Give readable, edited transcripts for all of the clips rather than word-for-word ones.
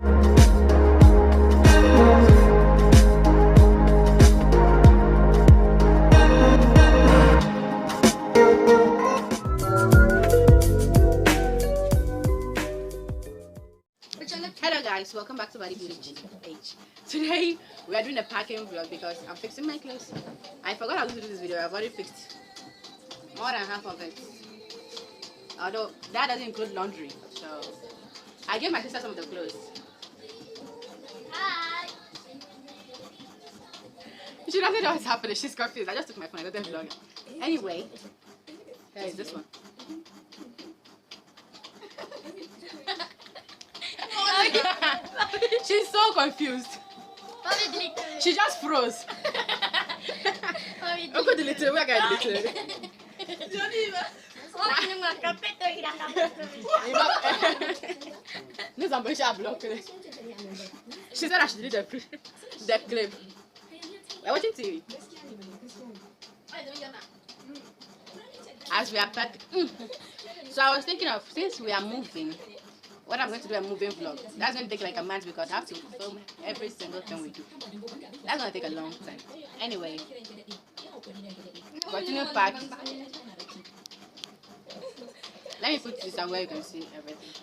Hello guys, welcome back to Body Beauty page. Today we are doing a packing vlog because I'm fixing my clothes. I forgot how to do this video. I've already fixed more than half of it. Although that doesn't include laundry, so I gave my sister some of the clothes. Hi. You should have seen what's happening. She's confused. I just took my phone. I got the vlog. Anyway, here is this one. She's so confused. She just froze. Look at the little. Where can I delete it? She said I should delete the clip. We're watching TV. As we are packing. So I was thinking of, since we are moving, what I'm going to do a moving vlog. That's going to take like a month because I have to film every single thing we do. That's going to take a long time. Anyway, continue packing. Let me put this somewhere you can see everything.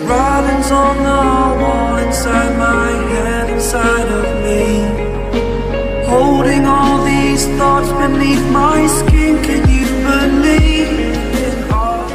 Robins on the wall inside my head, inside of me, holding all these thoughts beneath my skin. Can you believe in all?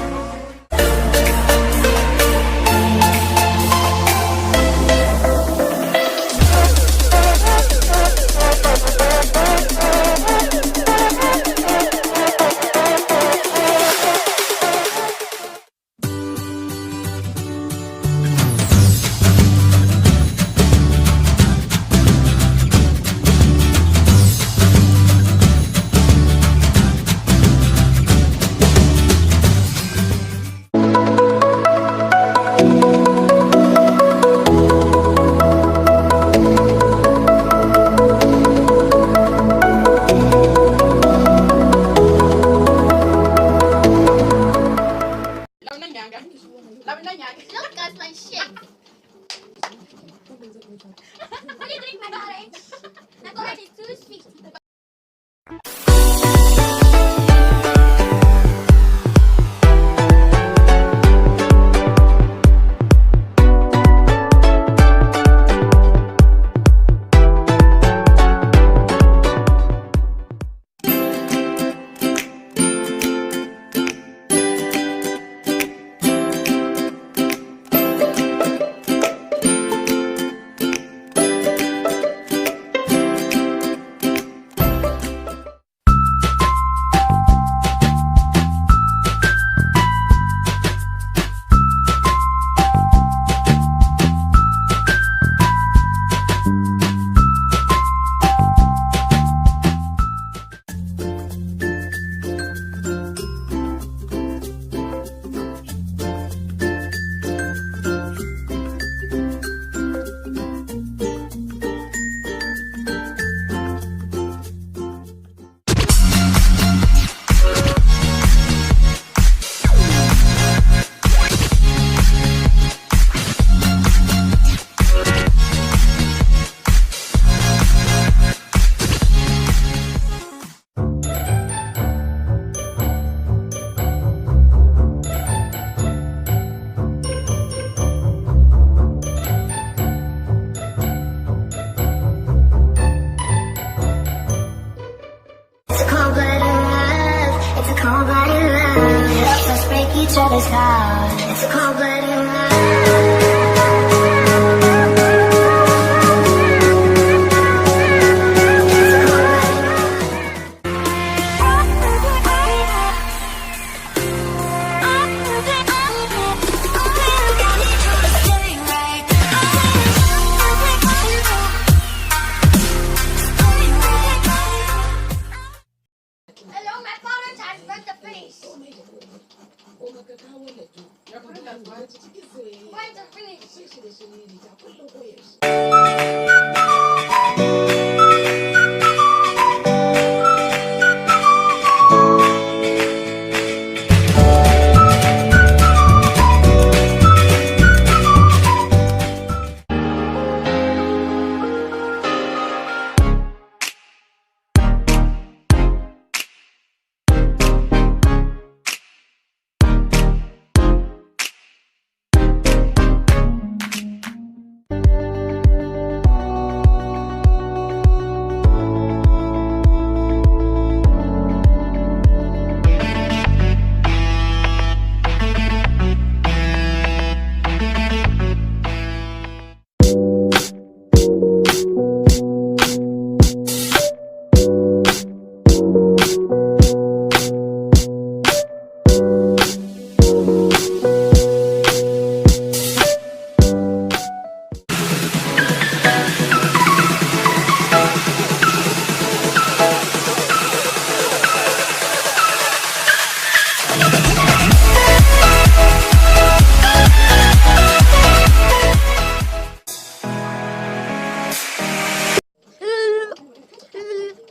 Look at my shit. What do you think, my porridge? My porridge is too sweet. Each other's heart. It's a cold-blooded love. Hello, my father has burnt the place. Why to finish?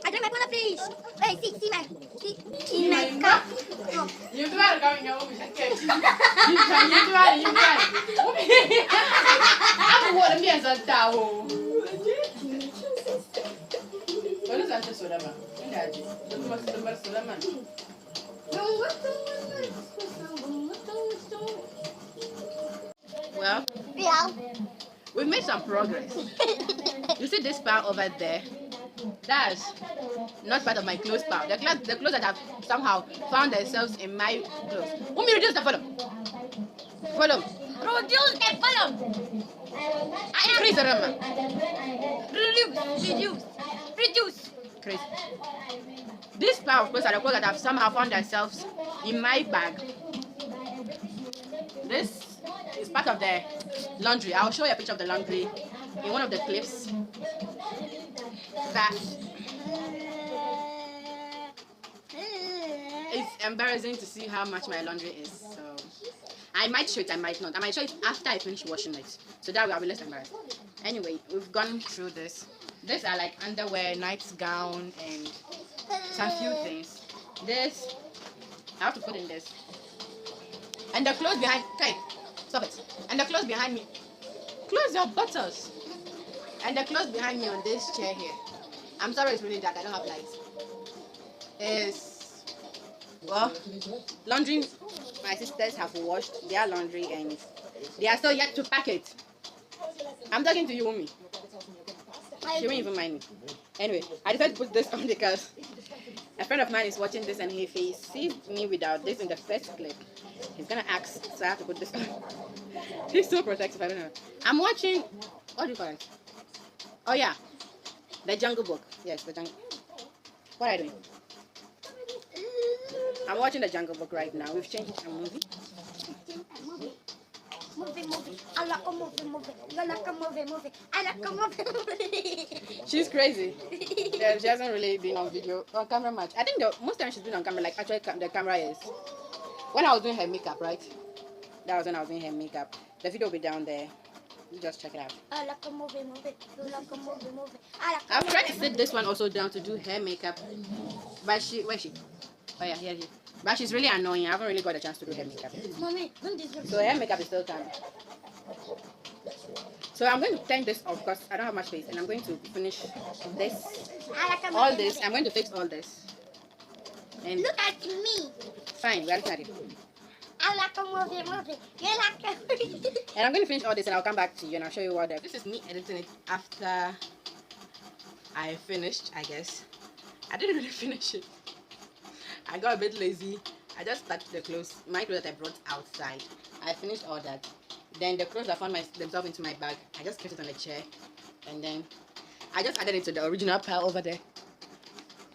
I drank my water, please. Hey, see my cup. Oh. You do it, going over. You can do it. I'm going to be as a towel. What is that? Solomon. Well, Yeah. we've made some progress. You see this part over there? That's not part of my clothes part. The clothes that have somehow found themselves in my clothes. Who me reduce the volume? Volume. Reduce the volume. I increase the volume. Reduce. Increase. This part of clothes are the clothes that have somehow found themselves in my bag. This is part of the laundry. I'll show you a picture of the laundry in one of the clips. That it's embarrassing to see how much my laundry is. So I might show it, I might not. I might show it after I finish washing it. So that way I'll be less embarrassed. Anyway, we've gone through this. These are like underwear, nightgown, and some few things. This I have to put in this. And the clothes behind, okay, stop it. And the clothes behind me, close your buttons. And the clothes behind me on this chair here. I'm sorry it's really dark, I don't have lights. Is, well, laundry, my sisters have washed their laundry and they are still yet to pack it. I'm talking to you, Umi. She won't even mind me. Anyway, I decided to put this on because a friend of mine is watching this and if he sees me without this in the first clip, he's gonna ask, so I have to put this on. He's so protective, I don't know. I'm watching, what do you call it? Oh yeah, the Jungle Book. Yes, the Jungle. What are you doing? I'm watching the Jungle Book right now. We've changed a movie. Movie. I like a movie. You like a movie. I like a movie. She's crazy. Yeah, she hasn't really been on video, on camera much. I think the most time she's been on camera, like actually the camera is when I was doing her makeup, right? That was when I was doing her makeup. The video will be down there. You just check it out. I like a movie. You like a movie. I like a I've tried to sit this one also down to do hair makeup, but where's she? Oh yeah, here. But she's really annoying. I haven't really got a chance to do hair makeup. Mommy, don't disturb. So hair makeup is still coming. So I'm going to turn this off because I don't have much space, and I'm going to finish this, I like a movie. all this. I'm going to fix all this. And Look at me. fine, we are looking at it. I like a movie. You like a movie. And I'm going to finish all this, and I'll come back to you, and I'll show you what the. This is me editing it after I finished, I guess. I didn't really finish it. I got a bit lazy. I just touched the clothes, my clothes that I brought outside. I finished all that. Then the clothes that found themselves into my bag, I just kept it on the chair. And then I just added it to the original pile over there.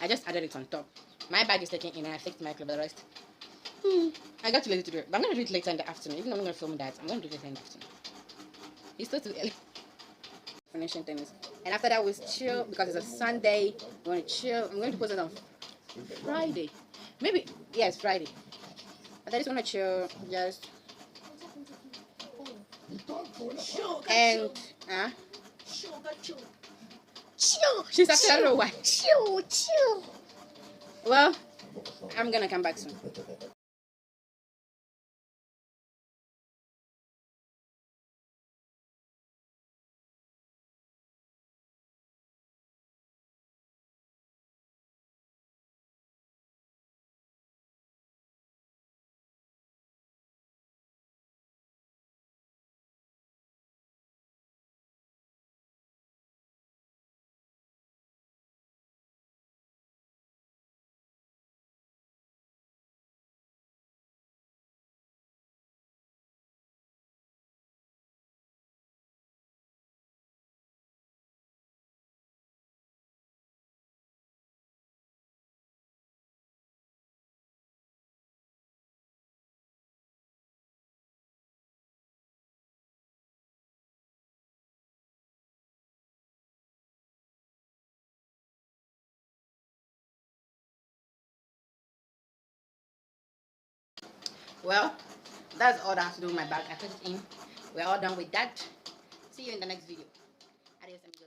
I just added it on top. My bag is taken in and I fixed my clothes, the rest. I got too lazy to do it. But I'm going to do it later in the afternoon. Even though I'm going to film that, I'm going to do it later in the afternoon. It's still too early. Finishing things. And after that, we'll chill because it's a Sunday. We're going to chill. I'm going to post it on Friday. Maybe, yes, Friday. I just want to chill, just and Chill. she's actually, I don't know why. Chill. Chill. Well, I'm gonna come back soon. Well, that's all that I have to do with my bag. I put it in. We're all done with that. See you in the next video. Adios, amigos.